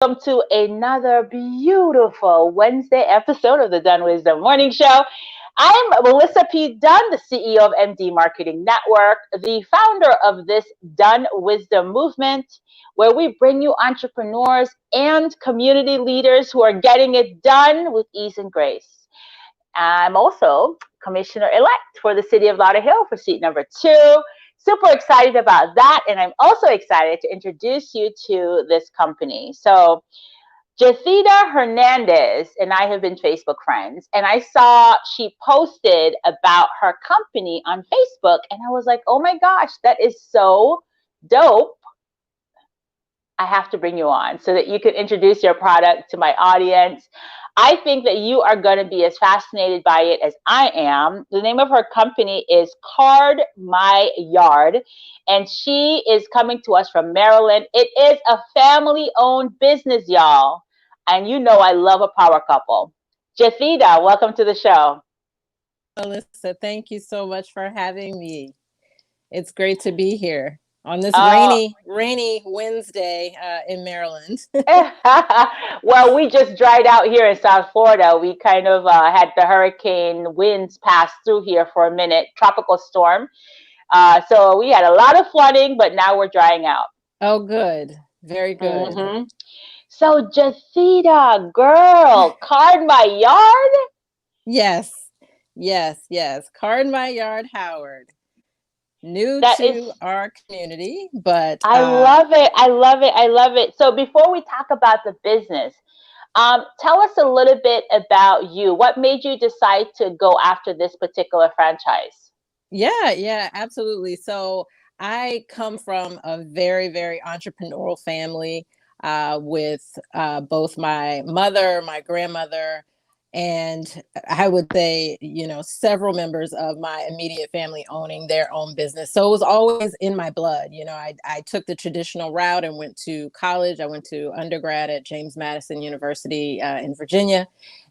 welcome to another beautiful Wednesday episode of the DunnWisdom Morning Show. I'm Melissa P. Dunn, the CEO of MD Marketing Network, the founder of this Dunn Wisdom movement, where we bring you entrepreneurs and community leaders who are getting it done with ease and grace. I'm also Commissioner-elect for the City of Lauderhill for seat number 2. Super excited about that. And I'm also excited to introduce you to this company. So Jetheda Hernandez and I have been Facebook friends. And I saw she posted about her company on Facebook. And I was like, oh my gosh, that is so dope. I have to bring you on so that you can introduce your product to my audience. I think that you are going to be as fascinated by it as I am. The name of her company is Card My Yard, and she is coming to us from Maryland. It is a family-owned business, y'all. And you know I love a power couple. Jetheda, welcome to the show. Melissa, thank you so much for having me. It's great to be here on this Oh, rainy Wednesday in Maryland. well, we just dried out here in South Florida. We kind of had the hurricane winds pass through here for a minute, tropical storm. So we had a lot of flooding, but now we're drying out. Oh, good. Very good. hmm So, Jetheda, girl, card my yard? Yes. Card My Yard, Howard. New That is, to our community, but I love it. I love it. I love it. So, before we talk about the business, tell us a little bit about you. What made you decide to go after this particular franchise? yeah, absolutely. So I come from a very entrepreneurial family with both my mother, my grandmother, and I would say, several members of my immediate family owning their own business. So it was always in my blood. I took the traditional route and went to college. I went to undergrad at James Madison University in Virginia,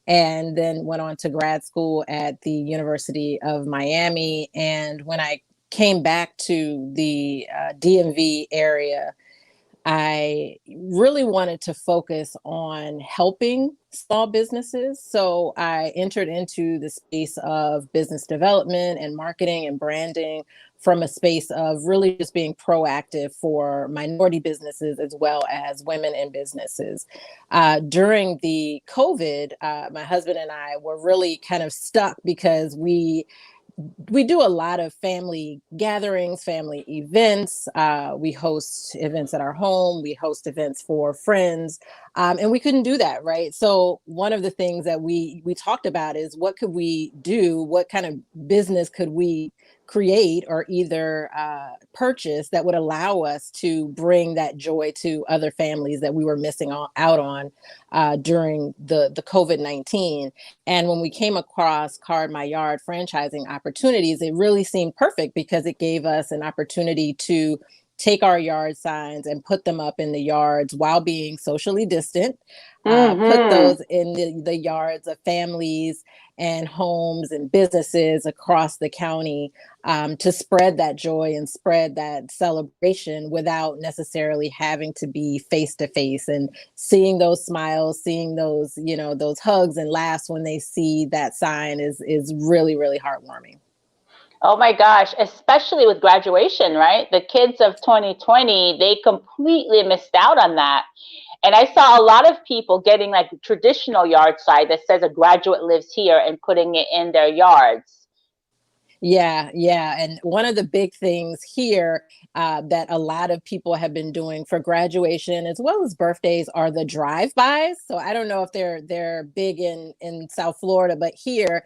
and then went on to grad school at the University of Miami. And when I came back to the DMV area, I really wanted to focus on helping small businesses. So I entered into the space of business development and marketing and branding from a space of really just being proactive for minority businesses as well as women in businesses. During the COVID, my husband and I were really kind of stuck because we do a lot of family gatherings, family events. We host events at our home. We host events for friends, and we couldn't do that, right? So one of the things that we talked about is what could we do? What kind of business could we create or either purchase that would allow us to bring that joy to other families that we were missing out on during the COVID-19. And when we came across Card My Yard franchising opportunities, it really seemed perfect because it gave us an opportunity to take our yard signs and put them up in the yards while being socially distant, put Mm-hmm. those in the yards of families and homes and businesses across the county, to spread that joy and spread that celebration without necessarily having to be face to face, and seeing those smiles, seeing those, those hugs and laughs when they see that sign is really heartwarming. Oh my gosh, especially with graduation, right? The kids of 2020, they completely missed out on that. And I saw a lot of people getting like traditional yard sign that says a graduate lives here and putting it in their yards. Yeah. And one of the big things here that a lot of people have been doing for graduation as well as birthdays are the drive-bys. So I don't know if they're big in South Florida, but here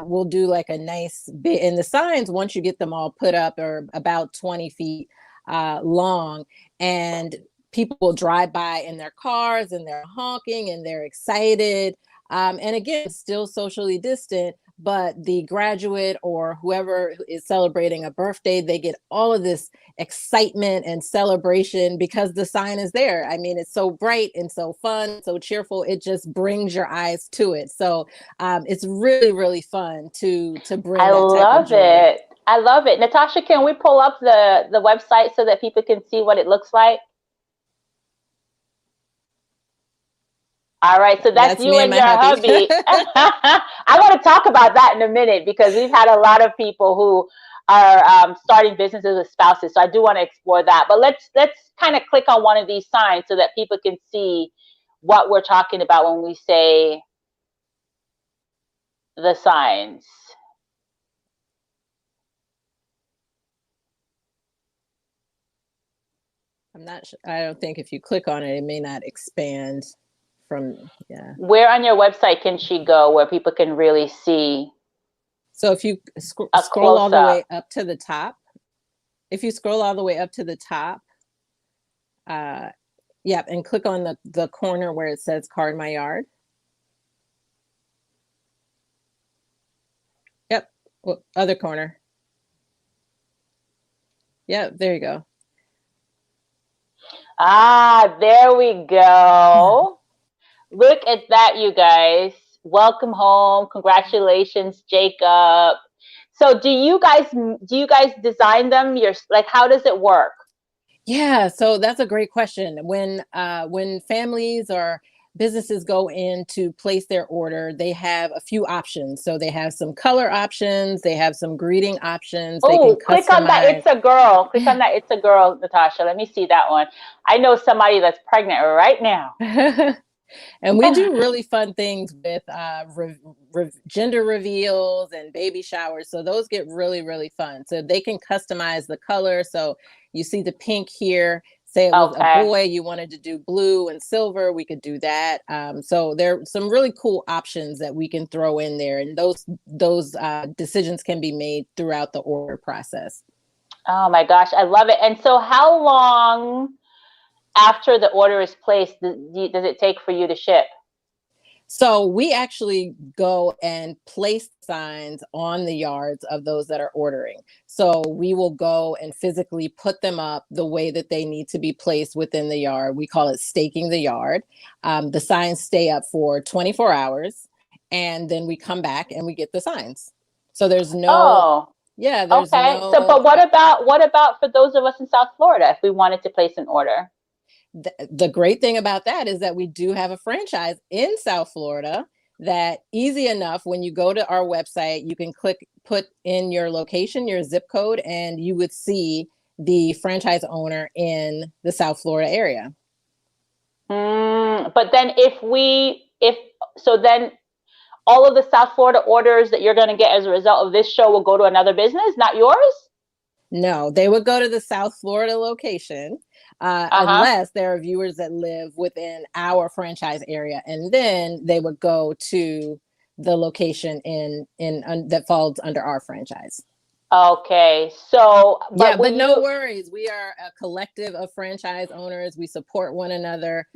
we'll do like a nice bit. And the signs, once you get them all put up, are about 20 feet long, and people will drive by in their cars and they're honking and they're excited. And again, still socially distant, but the graduate or whoever is celebrating a birthday, they get all of this excitement and celebration because the sign is there. I mean, it's so bright and so fun, so cheerful. It just brings your eyes to it. So it's really fun to bring I that type of love joy. it. I love it. Natasha, can we pull up the website so that people can see what it looks like? All right, so that's you me and and my your hubby. hubby. I want to talk about that in a minute because we've had a lot of people who are starting businesses with spouses. So I do want to explore that. But let's kind of click on one of these signs so that people can see what we're talking about when we say the signs. I'm not sure. I don't think if you click on it, it may not expand from, yeah. Where on your website can she go where people can really see? So if you a scroll all the way close-up? up to the top, if you scroll all the way up to the top, yeah, and click on the corner where it says Card My Yard. Yep, well, other corner. Yeah, there you go. Ah, there we go. Look at that, you guys. Welcome home. Congratulations, Jacob. So do you guys design them? Like, how does it work? Yeah, so that's a great question. When families or businesses go in to place their order, they have a few options. So they have some color options, they have some greeting options, they can Oh, click on that. customize. It's a girl. Click on that. It's a girl, Natasha. Let me see that one. I know somebody that's pregnant right now. And we do really fun things with gender reveals and baby showers. So those get really, really fun. So they can customize the color. So you see the pink here. Say it was a Okay. boy, you wanted to do blue and silver, we could do that. So there are some really cool options that we can throw in there. And those decisions can be made throughout the order process. Oh my gosh, I love it. And so how long after the order is placed does it take for you to ship? So we actually go and place signs on the yards of those that are ordering. So we will go and physically put them up the way that they need to be placed within the yard. We call it staking the yard. The signs stay up for 24 hours and then we come back and we get the signs. So there's no, Oh, yeah, there's okay. So, no, but what about for those of us in South Florida if we wanted to place an order? the great thing about that is that we do have a franchise in South Florida that easy enough when you go to our website, you can put in your location, your zip code, and you would see the franchise owner in the South Florida area. But then then all of the South Florida orders that you're going to get as a result of this show will go to another business, not yours? No, they would go to the South Florida location unless there are viewers that live within our franchise area, and then they would go to the location in that falls under our franchise. Okay. So, Yeah, but but when no you worries. We are a collective of franchise owners. We support one another.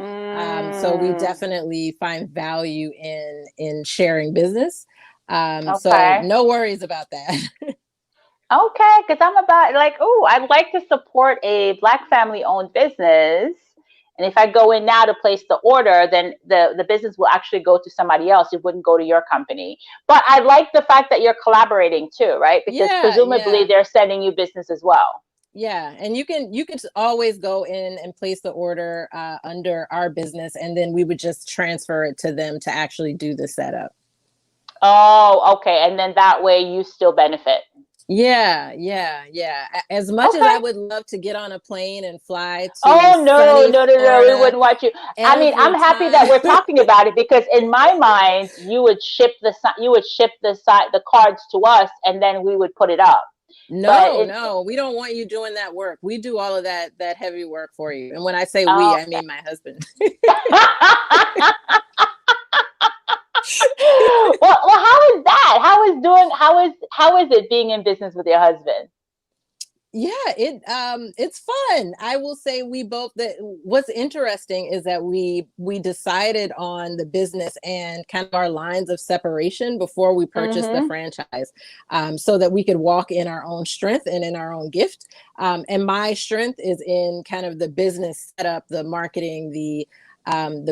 So we mm, definitely find value in sharing business. So okay. no worries about that. Okay, because I'm about like, oh, I'd like to support a Black family owned business. And if I go in now to place the order, then the business will actually go to somebody else. It wouldn't go to your company. But I like the fact that you're collaborating too, right? Because Yeah, presumably yeah. they're sending you business as well. Yeah, and you can always go in and place the order under our business, and then we would just transfer it to them to actually do the setup. Oh, okay. And then that way you still benefit. Yeah, yeah, yeah. As much as Okay. I would love to get on a plane and fly to Oh no, sunny no, no, no, we Florida wouldn't want you. I mean, I'm every happy that time. we're talking about it because in my mind, you would ship the cards to us, and then we would put it up. But No, it, no, we don't want you doing that work. We do all of that heavy work for you. And when I say we, oh, I mean my husband. well, how is that? How is it being in business with your husband? Yeah, it's fun. I will say we both that what's interesting is that we decided on the business and kind of our lines of separation before we purchased the Mm-hmm. franchise, so that we could walk in our own strength and in our own gift. And my strength is in kind of the business setup, the marketing, the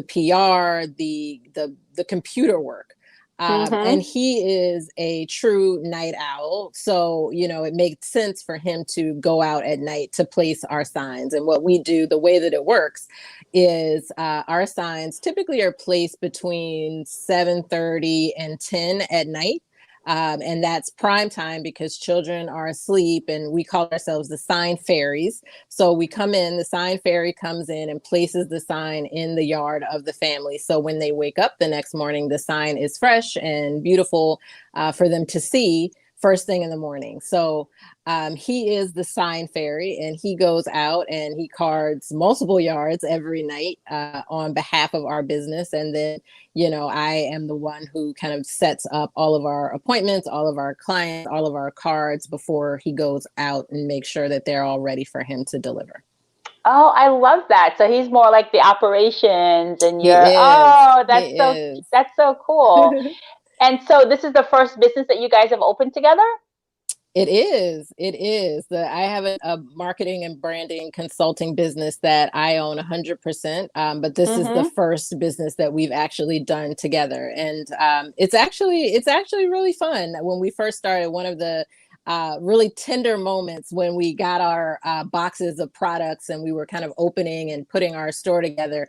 PR, the computer work. And he is a true night owl. So, it makes sense for him to go out at night to place our signs. And what we do, the way that it works is our signs typically are placed between 7:30 and 10 at night. And that's prime time because children are asleep, and we call ourselves the sign fairies. So we come in, the sign fairy comes in and places the sign in the yard of the family. So when they wake up the next morning, the sign is fresh and beautiful for them to see first thing in the morning. So he is the sign fairy, and he goes out and he cards multiple yards every night on behalf of our business. And then, I am the one who kind of sets up all of our appointments, all of our clients, all of our cards before he goes out, and make sure that they're all ready for him to deliver. Oh, I love that. So he's more like the operations, and that's so cool. And so this is the first business that you guys have opened together? It is. It is. I have a marketing and branding consulting business that I own 100%. But this is the first business that we've actually done together, and it's actually really fun. When we first started, one of the really tender moments when we got our boxes of products and we were kind of opening and putting our store together,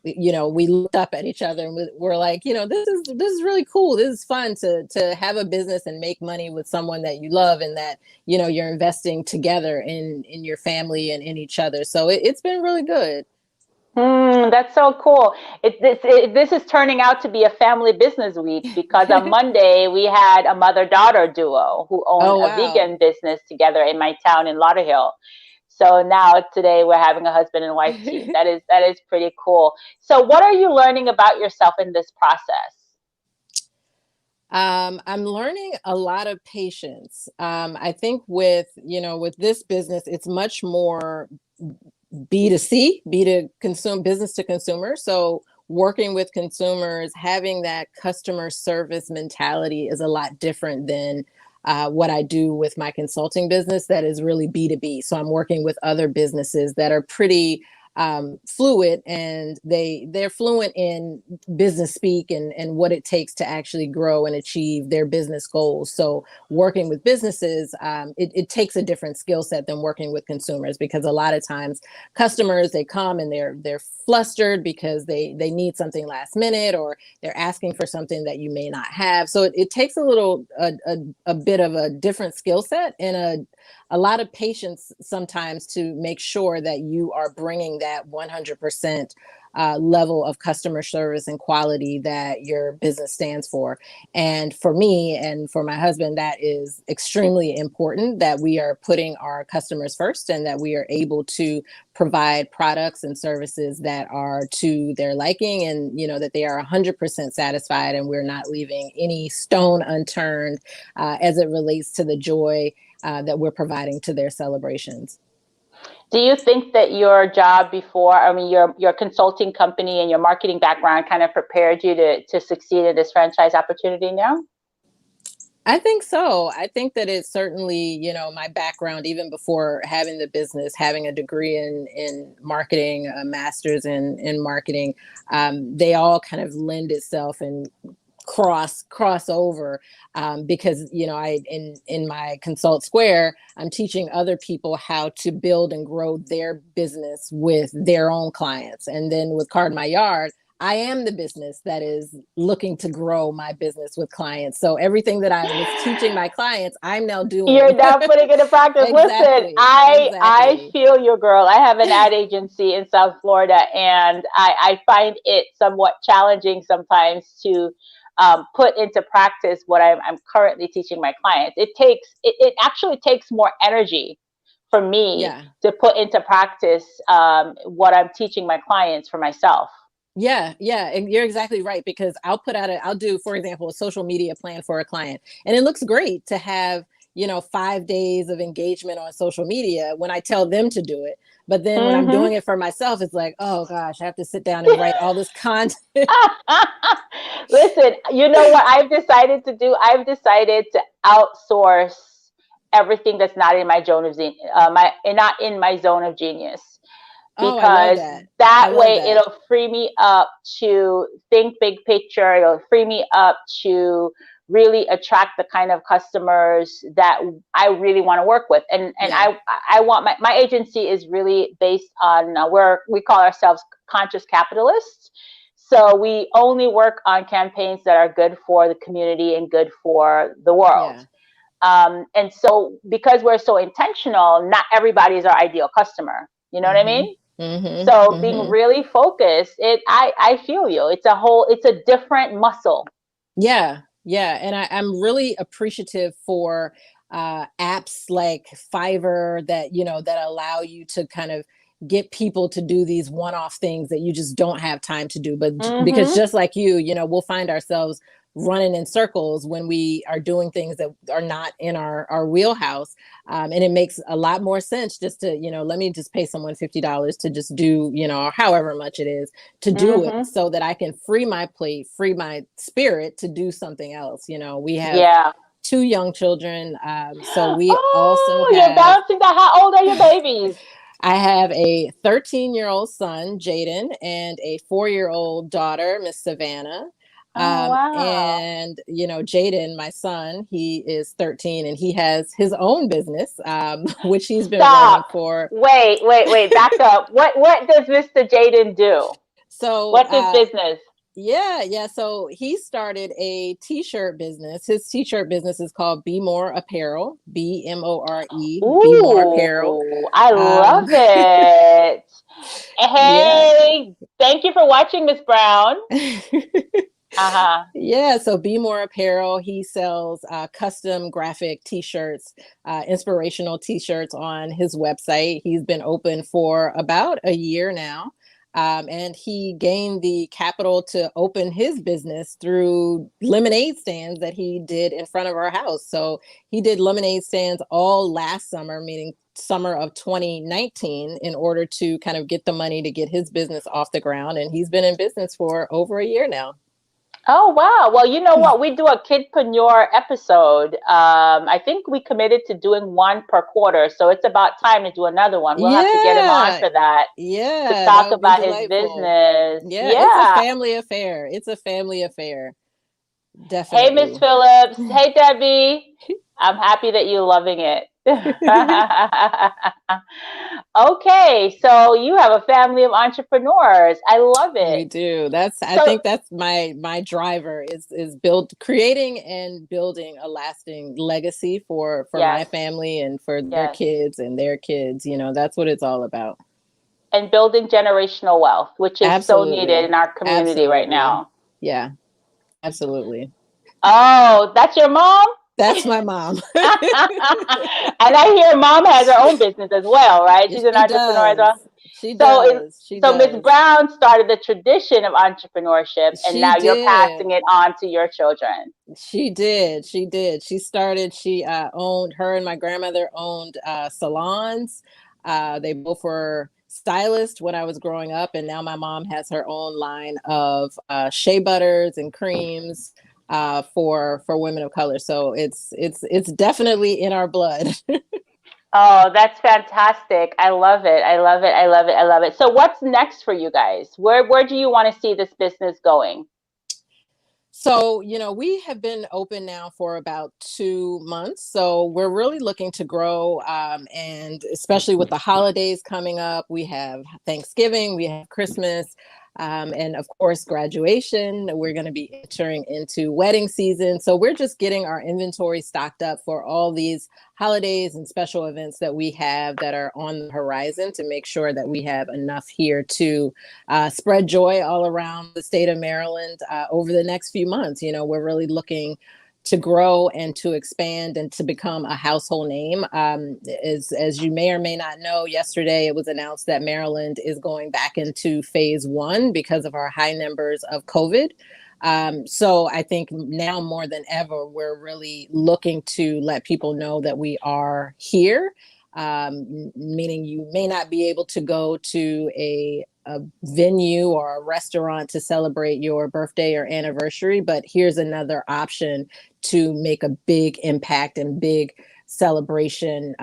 we looked up at each other and we're like, this is really cool. This is fun to have a business and make money with someone that you love, and that, you're investing together in your family and in each other. So it's been really good. That's so cool. This is turning out to be a family business week, because on Monday we had a mother-daughter duo who owned a vegan business together in my town in Lauderhill. So now today we're having a husband and wife team. That is pretty cool. So what are you learning about yourself in this process? I'm learning a lot of patience. I think with this business, it's much more B2C, business to consumer. So working with consumers, having that customer service mentality is a lot different than what I do with my consulting business that is really B2B. So I'm working with other businesses that are pretty fluid, and they're fluent in business speak and what it takes to actually grow and achieve their business goals. So working with businesses, it takes a different skill set than working with consumers, because a lot of times customers, they come and they're flustered because they need something last minute, or they're asking for something that you may not have. So it takes a bit of a different skill set and a lot of patience sometimes to make sure that you are bringing that 100% level of customer service and quality that your business stands for. And for me and for my husband, that is extremely important, that we are putting our customers first, and that we are able to provide products and services that are to their liking, and that they are 100% satisfied, and we're not leaving any stone unturned as it relates to the joy that we're providing to their celebrations. Do you think that your job before, your consulting company and your marketing background kind of prepared you to succeed in this franchise opportunity now? I think so. I think that it's certainly, my background, even before having the business, having a degree in marketing, a master's in marketing, they all kind of lend itself and cross over, because I in my Consult Square, I'm teaching other people how to build and grow their business with their own clients. And then with Card My Yard, I am the business that is looking to grow my business with clients. So everything that I was teaching my clients, I'm now doing. You're now putting it in practice. Listen, I feel you, girl. I have an ad agency in South Florida, and I find it somewhat challenging sometimes to put into practice what I'm currently teaching my clients. It actually takes more energy for me to put into practice what I'm teaching my clients for myself. Yeah, and you're exactly right, because I'll do, for example, a social media plan for a client, and it looks great to have 5 days of engagement on social media when I tell them to do it. But then when I'm doing it for myself, it's like, oh gosh, I have to sit down and write all this content. Listen, you know what I've decided to do? I've decided to outsource everything that's not in my zone of not in my zone of genius. Oh, I love because that. I that love way that. it'll free me up to think big picture. It'll free me up to really attract the kind of customers that I really want to work with. And Yeah. I want my agency is really based on where we call ourselves conscious capitalists. So we only work on campaigns that are good for the community and good for the world. Yeah. And so because we're so intentional, not everybody is our ideal customer. You know what I Mm-hmm. mean? Mm-hmm. So being Mm-hmm. really focused, I feel you. It's a different muscle. Yeah, yeah, and I'm really appreciative for apps like Fiverr that that allow you to kind of get people to do these one-off things that you just don't have time to do. But because Mm-hmm. just like we'll find ourselves running in circles when we are doing things that are not in our wheelhouse, and it makes a lot more sense just to let me just pay someone $50 to just do or however much it is to do it Mm-hmm. so that I can free my plate, free my spirit to do something else. We have Yeah. two young children. So we also Oh, you're have, bouncing that. How old are your babies? I have a 13-year-old son, Jaden, and a 4-year-old daughter, Miss Savannah. Oh, wow. And Jaden, my son, he is 13 and he has his own business, which he's been running Stop. for. Wait. Back up. What does Mr. Jaden do? So What's his business? yeah. So he started a t-shirt business. His t-shirt business is called Be More Apparel, BMORE, Be More Apparel. Ooh, I Um, love it. yeah. Hey, thank you for watching, Miss Brown. Uh-huh. Yeah, so Be More Apparel, he sells custom graphic t-shirts, inspirational t-shirts on his website. He's been open for about a year now. And he gained the capital to open his business through lemonade stands that he did in front of our house. So he did lemonade stands all last summer, meaning summer of 2019, in order to kind of get the money to get his business off the ground. And he's been in business for over a year now. Oh, wow. Well, you know what? We do a kidpreneur episode. I think we committed to doing one per quarter. So it's about time to do another one. We'll have to get him on Yeah. for that to Yeah, that talk would be about his delightful. business. Yeah, it's a Yeah. family affair. It's a family affair. Hey, Miss Definitely. Phillips. Hey, Debbie. I'm happy that you're loving it. Okay, so you have a family of entrepreneurs. I love We it. do. I So, think that's my driver is creating and building a lasting legacy for my yes, family and for their yes. kids and their kids. That's what it's all about. And building generational wealth, which is so needed Absolutely. in our community right Absolutely. now. Yeah, absolutely. Oh, that's your mom? That's my mom. And I hear mom has her own business as well, right? She's an She entrepreneur as well. does. She So, does. She so Miss does. Brown started the tradition of entrepreneurship, and She now you're did. passing it on to your children. She did. She did. She owned, her and my grandmother owned salons. They both were stylists when I was growing up. And now my mom has her own line of shea butters and creams for women of color. So it's definitely in our blood. Oh, that's fantastic. I love it. I love it. I love it. I love it. So what's next for you guys? Where do you want to see this business going? So, we have been open now for about 2 months. So, we're really looking to grow. And especially with the holidays coming up, we have Thanksgiving, we have Christmas, and of course, graduation. We're going to be entering into wedding season. So, we're just getting our inventory stocked up for all these holidays and special events that we have that are on the horizon to make sure that we have enough here to spread joy all around the state of Maryland over the next few months. We're really looking to grow and to expand and to become a household name. As you may or may not know, yesterday it was announced that Maryland is going back into phase 1 because of our high numbers of COVID. So I think now more than ever, we're really looking to let people know that we are here. Meaning you may not be able to go to a venue or a restaurant to celebrate your birthday or anniversary, but here's another option to make a big impact and big celebration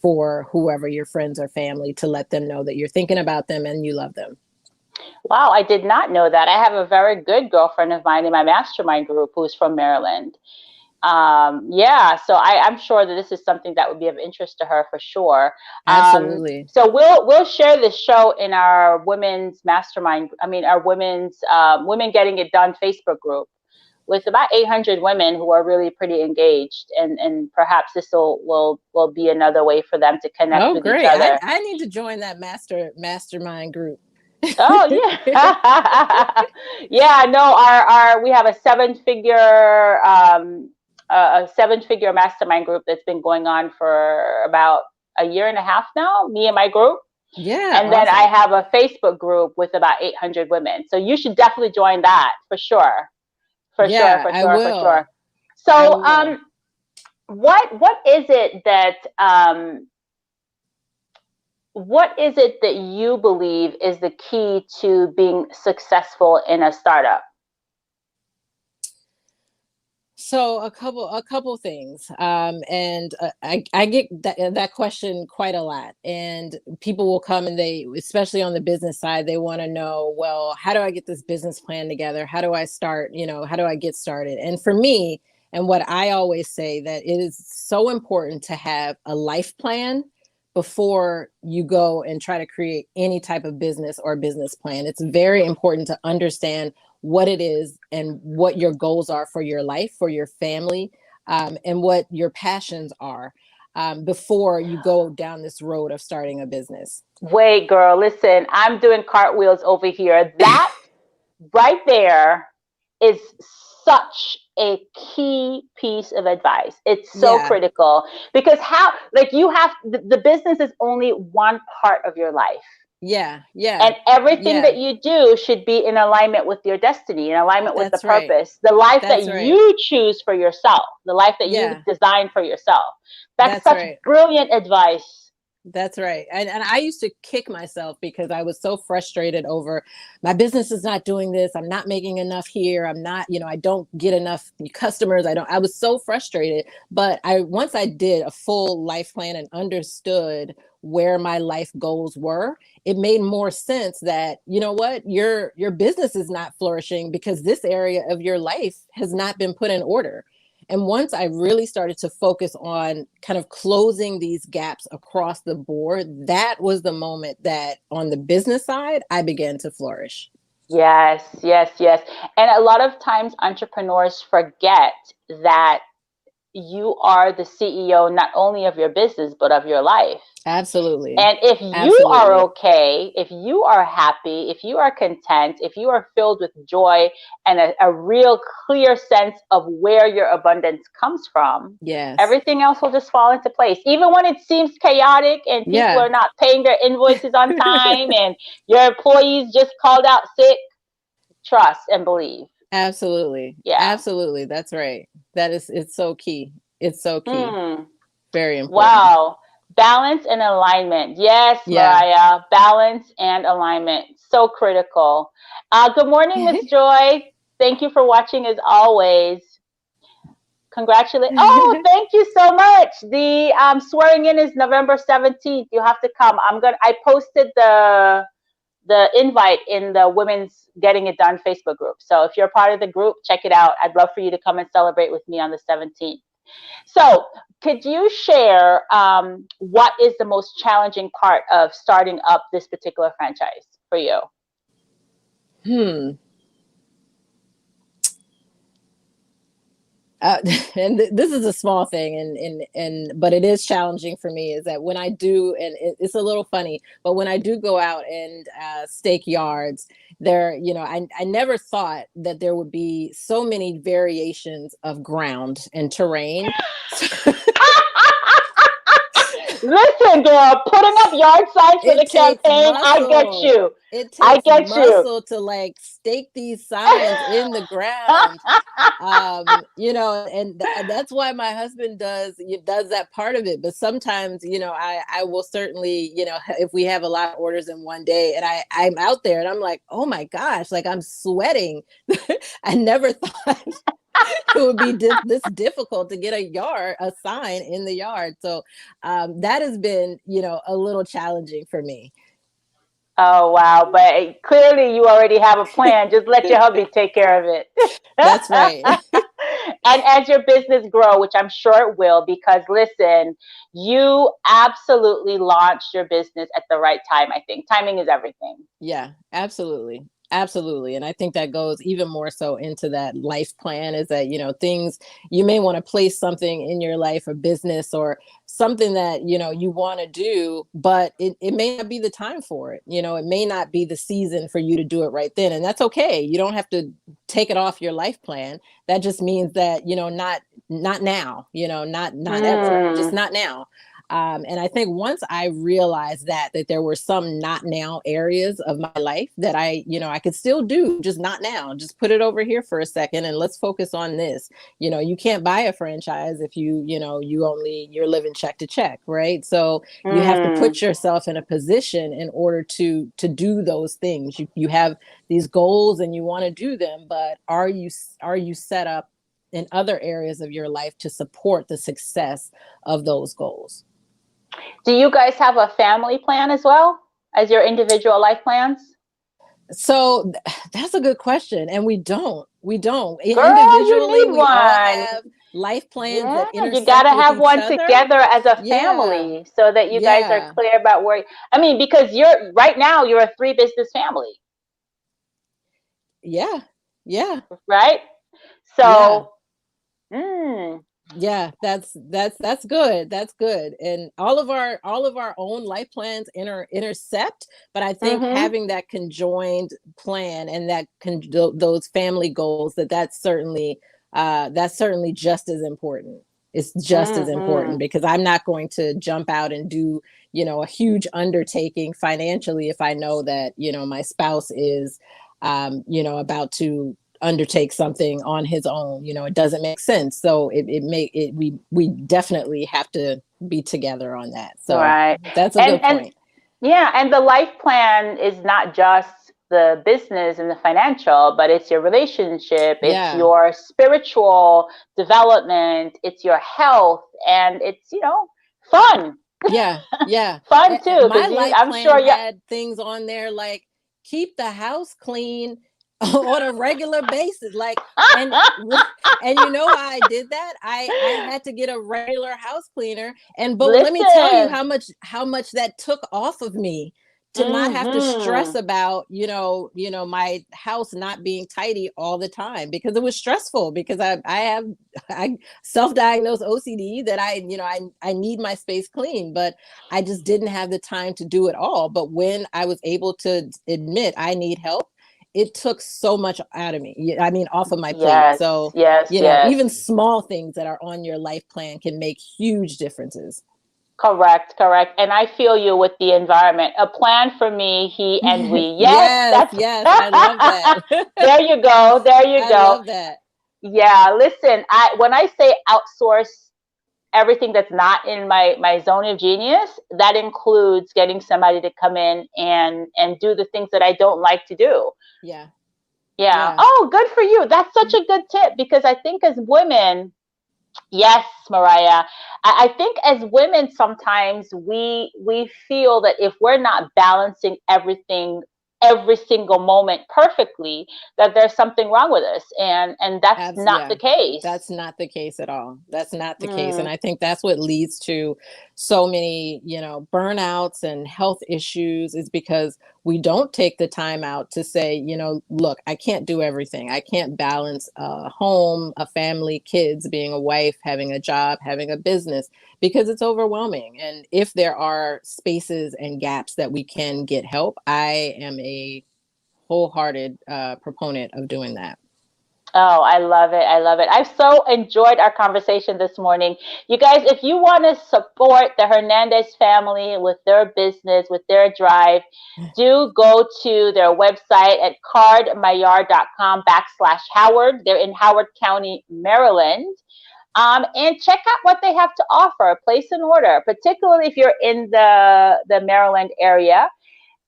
for whoever your friends or family, to let them know that you're thinking about them and you love them. Wow, I did not know that. I have a very good girlfriend of mine in my mastermind group who's from Maryland. Yeah, so I'm sure that this is something that would be of interest to her for sure. Absolutely. So we'll share this show in our women's mastermind. I mean, our women's Women Getting It Done Facebook group with about 800 women who are really pretty engaged, and perhaps this will be another way for them to connect with great. each other. I need to join that mastermind group. Oh yeah. Yeah, no, our we have a seven-figure mastermind group that's been going on for about a year and a half now, me and my group. Yeah. And then I have a Facebook group with about 800 women. So you should definitely join that for sure. For sure. So what is it that you believe is the key to being successful in a startup? So a couple things, and I get that question quite a lot, and people will come and they, especially on the business side, they want to know, well, how do I get this business plan together? How do I start? How do I get started? And for me, and what I always say, that it is so important to have a life plan before you go and try to create any type of business or business plan. It's very important to understand what it is and what your goals are for your life, for your family, and what your passions are, before you go down this road of starting a business. Wait, girl, listen, I'm doing cartwheels over here. That right there is such a key piece of advice. It's so critical, because the business is only one part of your life. Yeah. And everything that you do should be in alignment with your destiny, in alignment with the purpose, the life that you choose for yourself, the life that you design for yourself. That's such brilliant advice. That's right. And I used to kick myself because I was so frustrated over my business is not doing this. I'm not making enough here. I'm not, I don't get enough customers. I was so frustrated. But once I did a full life plan and understood where my life goals were, it made more sense that, your business is not flourishing because this area of your life has not been put in order. And once I really started to focus on kind of closing these gaps across the board, that was the moment that on the business side, I began to flourish. Yes. And a lot of times entrepreneurs forget that you are the CEO, not only of your business, but of your life. Absolutely. And if you are okay, if you are happy, if you are content, if you are filled with joy and a real clear sense of where your abundance comes from, everything else will just fall into place. Even when it seems chaotic and people are not paying their invoices on time and your employees just called out sick, trust and believe. Absolutely. Yeah. Absolutely. That's right. It's so key. It's so key. Very important. Wow. Balance and alignment. Yes, Mariah. Balance and alignment. So critical. Good morning, Miss Joy. Thank you for watching as always. Congratulations. Oh, thank you so much. The swearing in is November 17th. You have to come. I posted the invite in the Women's Getting It Done Facebook group. So if you're a part of the group, check it out. I'd love for you to come and celebrate with me on the 17th. So could you share what is the most challenging part of starting up this particular franchise for you? And this is a small thing, but it is challenging for me, is that when I do, and it's a little funny, but when I do go out and stake yards, there, I never thought that there would be so many variations of ground and terrain. Listen, girl, putting up yard signs for the campaign, I get you. It takes muscle to stake these signs in the ground. And that's why my husband does that part of it. But sometimes, I will certainly, if we have a lot of orders in one day and I'm out there and I'm like, oh my gosh, I'm sweating. I never thought it would be this difficult to get a sign in the yard. So that has been, a little challenging for me. Oh, wow. But clearly you already have a plan. Just let your hubby take care of it. That's right. And as your business grow, which I'm sure it will, because listen, you absolutely launched your business at the right time. I think timing is everything. Yeah, absolutely. Absolutely. And I think that goes even more so into that life plan is that, things you may want to place something in your life, a business or something that, you want to do, but it may not be the time for it. It may not be the season for you to do it right then. And that's okay. You don't have to take it off your life plan. That just means that, not now, not ever, just not now. And I think once I realized that there were some not now areas of my life that I could still do, just not now, just put it over here for a second and let's focus on this. You can't buy a franchise if you're living check to check, right? So you have to put yourself in a position in order to do those things. You have these goals and you want to do them, but are you set up in other areas of your life to support the success of those goals? Do you guys have a family plan as well as your individual life plans? So that's a good question. And we don't. Girl, Individually, you need we all one. have life plans Yeah, that you got to intersect with have each one other. together as a Yeah. family so that you guys are Yeah. clear about where, I mean, because right now you're a 3 business family, Yeah. Yeah. right? Yeah. So, mm, Yeah, that's good. That's good. And all of our own life plans intercept, but I think mm-hmm, having that conjoined plan and those family goals that's certainly just as important. It's just as important mm-hmm. because I'm not going to jump out and do, a huge undertaking financially if I know that, my spouse is about to undertake something on his own. It doesn't make sense. So we definitely have to be together on that. So Right. that's a good And point. yeah, and the life plan is not just the business and the financial, but it's your relationship, it's Yeah. your spiritual development, it's your health, and it's, fun. Yeah. Yeah. Fun too, My because life I'm plan sure you. had things on there like keep the house clean on a regular basis. Like, and you know how I did that? I had to get a regular house cleaner. But let me tell you Listen. how much that took off of me to not have to stress Mm-hmm. about, my house not being tidy all the time because it was stressful because I self-diagnosed OCD that I need my space clean, but I just didn't have the time to do it all. But when I was able to admit I need help, it took so much out of me. I mean, off of my plate. Yes, So, yes, yes. even small things that are on your life plan can make huge differences. Correct, correct. And I feel you with the environment. A plan for me, he and we. Yes, Yes, that's yes, I love that. there you go. There you I go. love that. Yeah, listen, when I say outsource everything that's not in my zone of genius, that includes getting somebody to come in and do the things that I don't like to do. Yeah, Yeah. yeah, Oh, good for you. That's such a good tip because I think as women, yes, Mariah. I think as women sometimes we feel that if we're not balancing everything every single moment perfectly, that there's something wrong with us. And that's not yeah. the case. That's not the case at all. That's not the case. And Mm, I think that's what leads to so many, burnouts and health issues is because we don't take the time out to say, look, I can't do everything. I can't balance a home, a family, kids, being a wife, having a job, having a business, because it's overwhelming. And if there are spaces and gaps that we can get help, I am a wholehearted proponent of doing that. Oh, I love it. I love it. I've so enjoyed our conversation this morning. You guys, if you want to support the Hernandez family with their business, with their drive, do go to their website at cardmayar.com/Howard. They're in Howard County, Maryland. And check out what they have to offer. Place an order, particularly if you're in the Maryland area.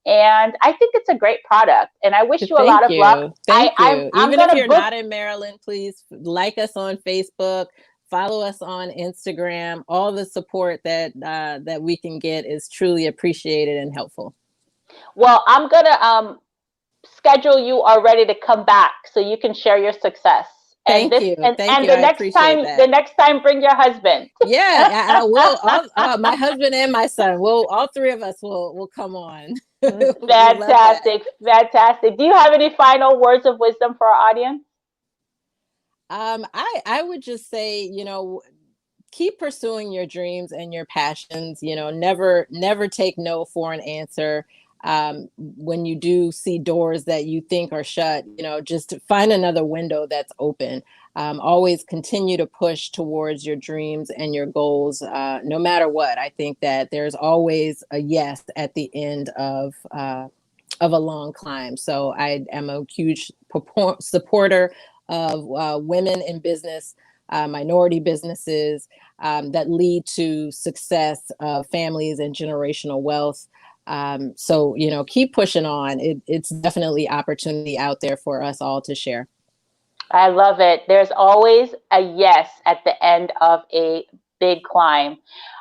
And I think it's a great product. And I wish you a lot Thank of luck. you. Thank you. I'm Even if gonna you're book. not in Maryland, please like us on Facebook, follow us on Instagram. All the support that we can get is truly appreciated and helpful. Well, I'm gonna schedule you already to come back so you can share your success. And Thank this you. Thank and you. I appreciate that. the next time bring your husband. Yeah, I will. My husband and my son. All three of us will come on. We love that. Fantastic. Do you have any final words of wisdom for our audience? I would just say, keep pursuing your dreams and your passions. Never take no for an answer. When you do see doors that you think are shut, just find another window that's open. Always continue to push towards your dreams and your goals, no matter what. I think that there's always a yes at the end of a long climb. So I am a huge supporter of women in business, minority businesses that lead to success of families and generational wealth. So, keep pushing on. It's definitely opportunity out there for us all to share. I love it. There's always a yes at the end of a big climb.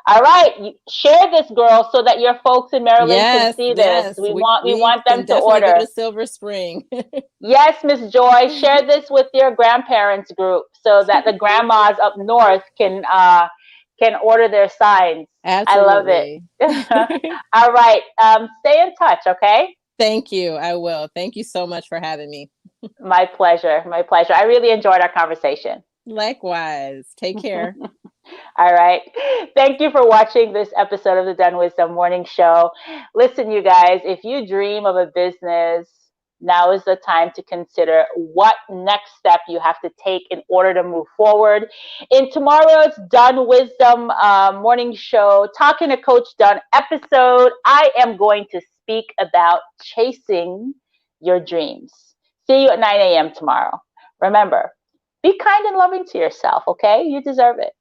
All right, share this, girl, so that your folks in Maryland can see this. Yes, We we want them can to definitely go order. to Silver Spring. Yes, Miss Joy, share this with your grandparents group so that the grandmas up north can order their signs. Absolutely. I love it. All right, stay in touch, okay? Thank you. I will. Thank you so much for having me. My pleasure. My pleasure. I really enjoyed our conversation. Likewise. Take care. All right. Thank you for watching this episode of the DunnWisdom Morning Show. Listen, you guys, if you dream of a business, now is the time to consider what next step you have to take in order to move forward. In tomorrow's DunnWisdom Morning Show, Talking to Coach Dunn episode, I am going to speak about chasing your dreams. See you at 9 a.m. tomorrow. Remember, be kind and loving to yourself, okay? You deserve it.